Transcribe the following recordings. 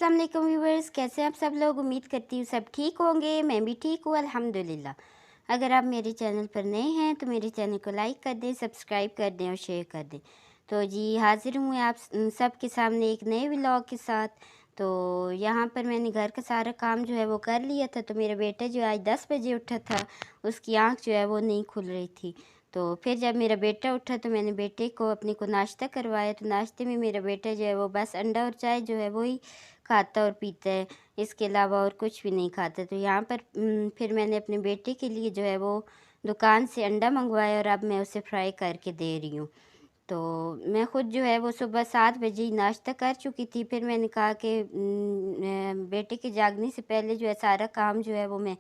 अस्सलाम वालेकुम व्यूवर्स, कैसे हैं आप सब लोग। उम्मीद करती हूँ सब ठीक होंगे। मैं भी ठीक हूँ अल्हम्दुलिल्लाह। अगर आप मेरे चैनल पर नए हैं तो मेरे चैनल को लाइक कर दें, सब्सक्राइब कर दें और शेयर कर दें। तो जी हाजिर हूँ मैं आप सब के सामने एक नए व्लॉग के साथ। तो यहाँ पर मैंने घर का सारा काम जो है वो कर लिया था। तो मेरा बेटा जो आज 10 बजे उठा था, उसकी आँख जो है वो नहीं खुल रही थी। तो फिर जब मेरा बेटा उठा तो मैंने बेटे को अपने को नाश्ता करवाया। तो नाश्ते में मेरा बेटा जो है वो बस अंडा और चाय जो है वही खाता और पीता है, इसके अलावा और कुछ भी नहीं खाता। तो यहाँ पर फिर मैंने अपने बेटे के लिए जो है वो दुकान से अंडा मंगवाया और अब मैं उसे फ्राई करके दे रही हूँ। तो मैं ख़ुद जो है वो सुबह 7 बजे ही नाश्ता कर चुकी थी। फिर मैंने कहा कि बेटे के जागने से पहले जो है सारा काम जो है वो मैं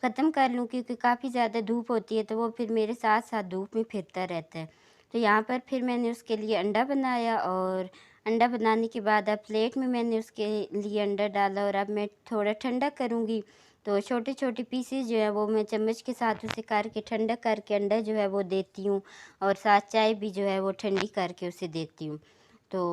ख़त्म कर लूँ, क्योंकि काफ़ी ज़्यादा धूप होती है तो वो फिर मेरे साथ साथ धूप में फिरता रहता है। तो यहाँ पर फिर मैंने उसके लिए अंडा बनाया और अंडा बनाने के बाद अब प्लेट में मैंने उसके लिए अंडा डाला और अब मैं थोड़ा ठंडा करूँगी। तो छोटे-छोटे पीसेस जो है वो मैं चम्मच के साथ उसे करके ठंडा करके अंडा जो है वो देती हूँ और साथ चाय भी जो है वो ठंडी करके उसे देती हूँ। तो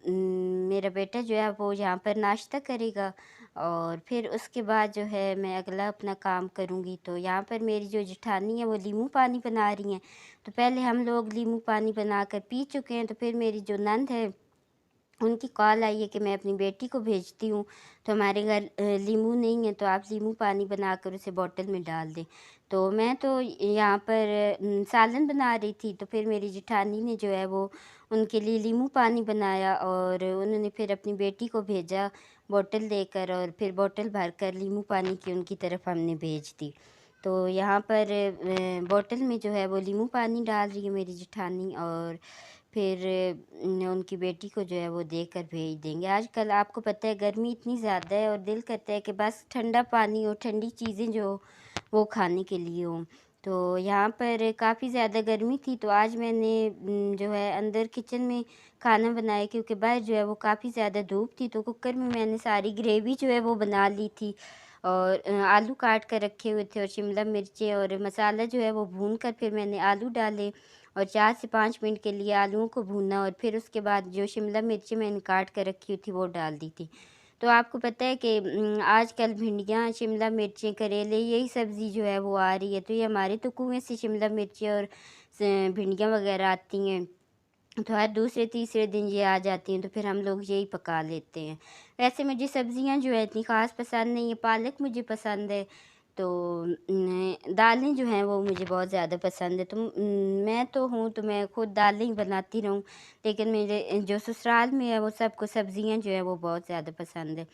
मेरा बेटा जो है वो यहाँ पर नाश्ता करेगा और फिर उसके बाद जो है मैं अगला अपना काम करूँगी। तो यहाँ पर मेरी जो जेठानी है वो लीमू पानी बना रही हैं। तो पहले हम लोग लीमू पानी बनाकर पी चुके हैं। तो फिर मेरी जो नंद है उनकी कॉल आई है कि मैं अपनी बेटी को भेजती हूँ, तो हमारे घर लीमू नहीं है तो आप लीमू पानी बनाकर उसे बॉटल में डाल दें। तो मैं तो यहाँ पर सालन बना रही थी। तो फिर मेरी जेठानी ने जो है वो उनके लिए लीमू पानी बनाया और उन्होंने फिर अपनी बेटी को भेजा बॉटल देकर और फिर बॉटल भरकर लीमू पानी की उनकी तरफ हमने भेज दी। तो यहाँ पर बॉटल में जो है वो लीमू पानी डाल रही है मेरी जेठानी और फिर उनकी बेटी को जो है वो देकर भेज देंगे। आजकल आपको पता है गर्मी इतनी ज़्यादा है और दिल करता है कि बस ठंडा पानी और ठंडी चीज़ें जो वो खाने के लिए हों। तो यहाँ पर काफ़ी ज़्यादा गर्मी थी तो आज मैंने जो है अंदर किचन में खाना बनाया, क्योंकि बाहर जो है वो काफ़ी ज़्यादा धूप थी। तो कुकर में मैंने सारी ग्रेवी जो है वो बना ली थी और आलू काट कर रखे हुए थे और शिमला मिर्चें और मसाला जो है वो भून कर फिर मैंने आलू डाले और 4 से 5 मिनट के लिए आलूओं को भूना और फिर उसके बाद जो शिमला मिर्ची मैंने काट कर रखी हुई थी वो डाल दी थी। तो आपको पता है कि आजकल भिंडियाँ, शिमला मिर्चें, करेले यही सब्ज़ी जो है वो आ रही है। तो ये हमारे तो कुएँ से शिमला मिर्ची और भिंडियाँ वगैरह आती हैं। तो हर दूसरे तीसरे दिन ये आ जाती हैं तो फिर हम लोग यही पका लेते हैं। वैसे मुझे सब्ज़ियाँ जो है इतनी ख़ास पसंद नहीं है, पालक मुझे पसंद है। तो दालें जो हैं वो मुझे बहुत ज़्यादा पसंद है। तो मैं तो हूँ तो मैं खुद दालें ही बनाती रहूँ, लेकिन मेरे जो ससुराल में है वो सबको सब्ज़ियाँ जो है वो बहुत ज़्यादा पसंद है।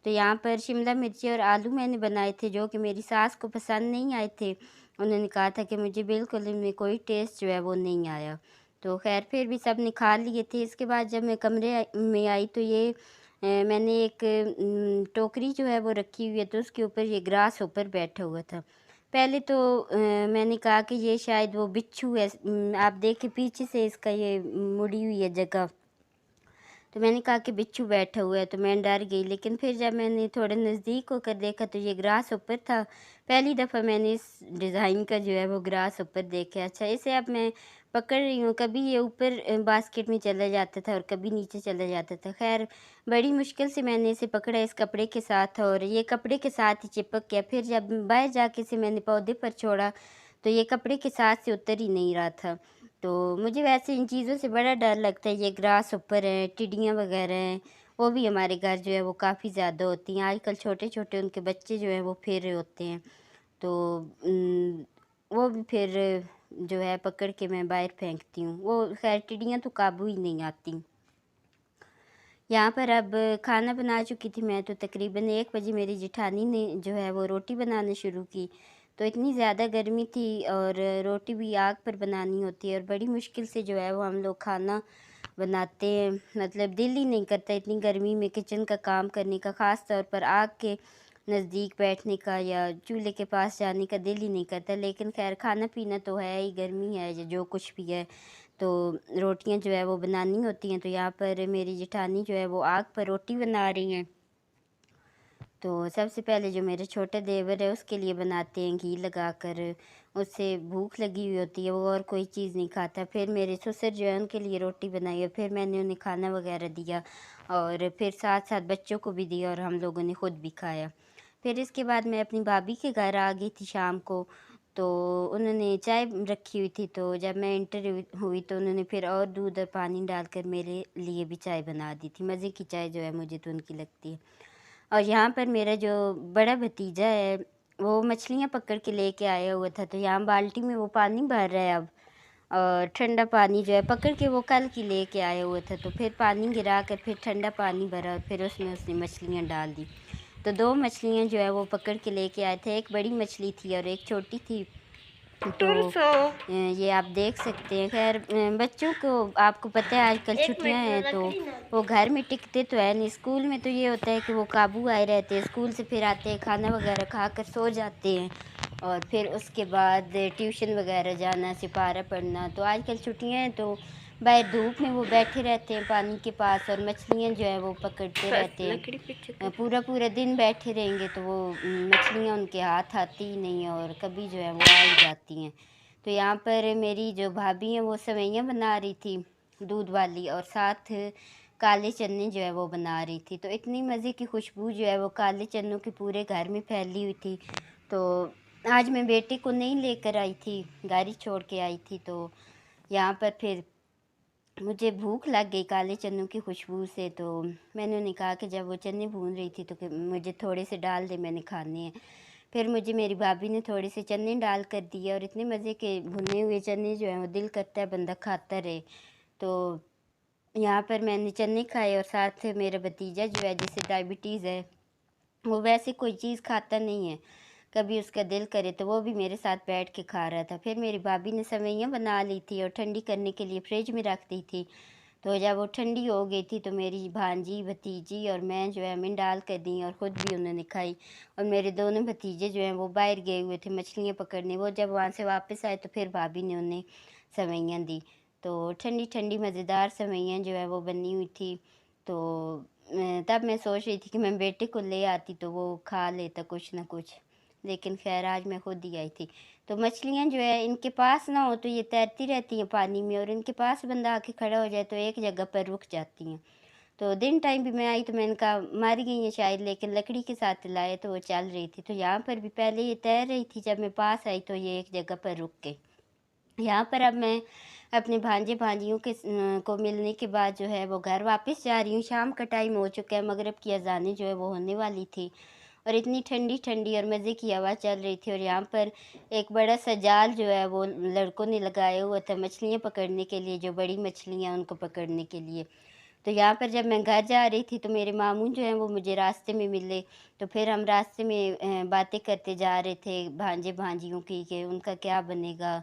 तो यहाँ पर शिमला मिर्ची और आलू मैंने बनाए थे जो कि मेरी सास को पसंद नहीं आए थे। उन्होंने कहा था कि मुझे बिल्कुल इनमें कोई टेस्ट जो है वो नहीं आया। तो ख़ैर फिर भी सब ने खा लिए थे। इसके बाद जब मैं कमरे में आई तो ये मैंने एक टोकरी जो है वो रखी हुई है तो उसके ऊपर ये ग्रास ऊपर बैठा हुआ था। पहले तो मैंने कहा कि ये शायद वो बिच्छू है। आप देखें पीछे से इसका ये मुड़ी हुई है जगह। तो मैंने कहा कि बिच्छू बैठा हुआ है तो मैं डर गई, लेकिन फिर जब मैंने थोड़े नज़दीक होकर देखा तो ये ग्रास ऊपर था। पहली दफ़ा मैंने इस डिज़ाइन का जो है वो ग्रास ऊपर देखा। अच्छा इसे अब मैं पकड़ रही हूँ, कभी ये ऊपर बास्केट में चला जाता था और कभी नीचे चला जाता था। ख़ैर बड़ी मुश्किल से मैंने इसे पकड़ा इस कपड़े के साथ और ये कपड़े के साथ ही चिपक गया। फिर जब बाहर जाके इसे मैंने पौधे पर छोड़ा तो ये कपड़े के साथ से उतर ही नहीं रहा था। तो मुझे वैसे इन चीज़ों से बड़ा डर लगता है। ये ग्रास हॉपर है, टिड्डियाँ वगैरह हैं, वो भी हमारे घर जो है वो काफ़ी ज़्यादा होती हैं। आजकल छोटे-छोटे उनके बच्चे जो हैं वो फिर रहे होते हैं। तो वो भी फिर जो है पकड़ के मैं बाहर फेंकती हूँ। वो ख़ैर टिड्डियाँ तो काबू ही नहीं आती। यहाँ पर अब खाना बना चुकी थी मैं तो तकरीबन 1 बजे मेरी जेठानी ने जो है वो रोटी बनाना शुरू की। तो इतनी ज़्यादा गर्मी थी और रोटी भी आग पर बनानी होती है और बड़ी मुश्किल से जो है वो हम लोग खाना बनाते हैं। मतलब दिल ही नहीं करता इतनी गर्मी में किचन का काम करने का, ख़ास तौर पर आग के नज़दीक बैठने का या चूल्हे के पास जाने का दिल ही नहीं करता। लेकिन ख़ैर खाना-पीना तो है ही, गर्मी है या जो कुछ भी है। तो रोटियां जो है वो बनानी होती हैं। तो यहाँ पर मेरी जेठानी जो है वो आग पर रोटी बना रही हैं। तो सबसे पहले जो मेरे छोटे देवर है उसके लिए बनाते हैं घी लगाकर اسے بھوک لگی ہوئی ہوتی ہے، وہ اور کوئی چیز نہیں کھاتا۔ پھر میرے سسر جو ہے ان کے لیے روٹی بنائی اور پھر میں نے انہیں کھانا وغیرہ دیا اور پھر ساتھ ساتھ بچوں کو بھی دیا اور ہم لوگوں نے خود بھی کھایا۔ پھر اس کے بعد میں اپنی بھابھی کے گھر آ گئی تھی شام کو، تو انہوں نے چائے رکھی ہوئی تھی، تو جب میں انٹر ہوئی تو انہوں نے پھر اور دودھ اور پانی ڈال کر میرے لیے بھی چائے بنا دی تھی۔ مزے کی چائے جو ہے مجھے تو ان کی لگتی ہے۔ اور یہاں پر میرا جو بڑا بھتیجا ہے وہ مچھلیاں پکڑ کے لے کے آیا ہوا تھا، تو یہاں بالٹی میں وہ پانی بھر رہا ہے اب، اور ٹھنڈا پانی جو ہے پکڑ کے وہ کل کی لے کے آیا ہوا تھا، تو پھر پانی گرا کر پھر ٹھنڈا پانی بھرا اور پھر اس نے مچھلیاں ڈال دی۔ تو 2 مچھلیاں جو ہے وہ پکڑ کے لے کے آئے تھے، ایک بڑی مچھلی تھی اور ایک چھوٹی تھی، تو یہ آپ دیکھ سکتے ہیں۔ خیر بچوں کو آپ کو پتہ ہے آج کل چھٹیاں ہیں تو وہ گھر میں ٹکتے تو ہے نہیں، اسکول میں تو یہ ہوتا ہے کہ وہ قابو آئے رہتے ہیں، اسکول سے پھر آتے ہیں کھانا وغیرہ کھا کر سو جاتے ہیں اور پھر اس کے بعد ٹیوشن وغیرہ جانا، سپارہ پڑھنا۔ تو آج کل چھٹیاں ہیں تو باہر دھوپ میں وہ بیٹھے رہتے ہیں پانی کے پاس اور مچھلیاں جو ہے وہ پکڑتے رہتے ہیں۔ پورا پورا دن بیٹھے رہیں گے تو وہ مچھلیاں ان کے ہاتھ آتی ہی نہیں ہیں اور کبھی جو ہے وہ آ ہی جاتی ہیں۔ تو یہاں پر میری جو بھابھی ہیں وہ سوئیاں بنا رہی تھی دودھ والی اور ساتھ کالے چنے جو ہے وہ بنا رہی تھی، تو اتنی مزے کی خوشبو جو ہے وہ کالے چنوں کی پورے گھر میں پھیلی ہوئی تھی۔ تو آج میں بیٹے کو نہیں لے کر آئی تھی، گاڑی چھوڑ کے آئی تھی، تو یہاں پر پھر مجھے بھوک لگ گئی کالے چنوں کی خوشبو سے، تو میں نے انہیں کہا کہ جب وہ چنے بھون رہی تھی تو کہ مجھے تھوڑے سے ڈال دے، میں نے کھانے ہیں۔ پھر مجھے میری بھابھی نے تھوڑے سے چنے ڈال کر دیے اور اتنے مزے کے بھنے ہوئے چنے جو ہیں وہ دل کرتا ہے بندہ کھاتا رہے۔ تو یہاں پر میں نے چنے کھائے اور ساتھ میرا بھتیجا جو ہے جسے ڈائبٹیز ہے، وہ ویسے کوئی چیز کھاتا نہیں ہے، کبھی اس کا دل کرے تو وہ بھی میرے ساتھ بیٹھ کے کھا رہا تھا۔ پھر میری بھابھی نے سویاں بنا لی تھی اور ٹھنڈی کرنے کے لیے فریج میں رکھ دی تھی، تو جب وہ ٹھنڈی ہو گئی تھی تو میری بھانجی بھتیجی اور میں جو ہے ہمیں ڈال کر دیں اور خود بھی انہوں نے کھائی۔ اور میرے دونوں بھتیجے جو ہیں وہ باہر گئے ہوئے تھے مچھلیاں پکڑنے، وہ جب وہاں سے واپس آئے تو پھر بھابھی نے انہیں سویاں دی، تو ٹھنڈی ٹھنڈی مزیدار سویاں جو ہے وہ بنی ہوئی تھی۔ تو تب میں سوچ رہی تھی کہ میں بیٹے کو لے آتی تو وہ کھا لیتا کچھ نہ کچھ، لیکن خیر آج میں خود ہی آئی تھی۔ تو مچھلیاں جو ہے ان کے پاس نہ ہو تو یہ تیرتی رہتی ہیں پانی میں، اور ان کے پاس بندہ آ کے کھڑا ہو جائے تو ایک جگہ پر رک جاتی ہیں۔ تو دن ٹائم بھی میں آئی تو میں نے کہا مر گئی ہیں شاید، لیکن لکڑی کے ساتھ لائے تو وہ چل رہی تھی۔ تو یہاں پر بھی پہلے یہ تیر رہی تھی، جب میں پاس آئی تو یہ ایک جگہ پر رک گئی۔ یہاں پر اب میں اپنے بھانجے بھانجیوں کو ملنے کے بعد جو ہے وہ گھر واپس جا رہی ہوں۔ شام کا ٹائم ہو چکا ہے، مغرب کی اذانیں جو ہے وہ ہونے والی تھی اور اتنی ٹھنڈی ٹھنڈی اور مزے کی ہوا چل رہی تھی، اور یہاں پر ایک بڑا سا جال جو ہے وہ لڑکوں نے لگایا ہوا تھا مچھلیاں پکڑنے کے لیے، جو بڑی مچھلیاں ان کو پکڑنے کے لیے۔ تو یہاں پر جب میں گھر جا رہی تھی تو میرے ماموں جو ہیں وہ مجھے راستے میں ملے، تو پھر ہم راستے میں باتیں کرتے جا رہے تھے بھانجے بھانجیوں کی کہ ان کا کیا بنے گا،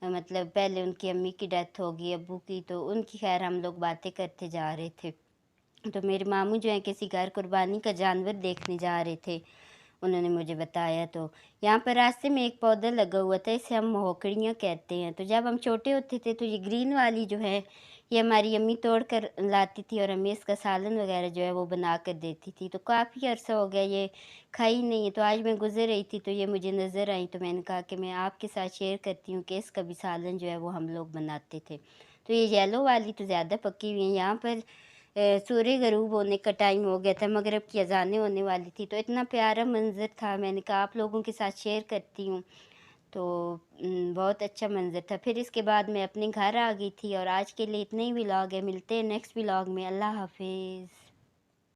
مطلب پہلے ان کی امی کی ڈیتھ ہوگی، ابو کی، تو ان کی خیر ہم لوگ باتیں کرتے جا رہے تھے۔ تو میرے ماموں جو ہیں کسی گھر قربانی کا جانور دیکھنے جا رہے تھے، انہوں نے مجھے بتایا۔ تو یہاں پر راستے میں ایک پودا لگا ہوا تھا، اسے ہم مہوکڑیاں کہتے ہیں۔ تو جب ہم چھوٹے ہوتے تھے تو یہ گرین والی جو ہے یہ ہماری امی توڑ کر لاتی تھی اور ہمیں اس کا سالن وغیرہ جو ہے وہ بنا کر دیتی تھی۔ تو کافی عرصہ ہو گیا یہ کھائی نہیں ہے، تو آج میں گزر رہی تھی تو یہ مجھے نظر آئی، تو میں نے کہا کہ میں آپ کے ساتھ شیئر کرتی ہوں کہ اس کا بھی سالن جو ہے وہ ہم لوگ بناتے تھے۔ تو یہ یلو والی تو زیادہ پکی ہوئی ہیں۔ یہاں پر سورج غروب ہونے کا ٹائم ہو گیا تھا، مغرب کی اذانیں ہونے والی تھی، تو اتنا پیارا منظر تھا، میں نے کہا آپ لوگوں کے ساتھ شیئر کرتی ہوں۔ تو بہت اچھا منظر تھا۔ پھر اس کے بعد میں اپنے گھر آ گئی تھی، اور آج کے لیے اتنے ہی ولاگ ہے، ملتے ہیں نیکسٹ ولاگ میں۔ اللہ حافظ۔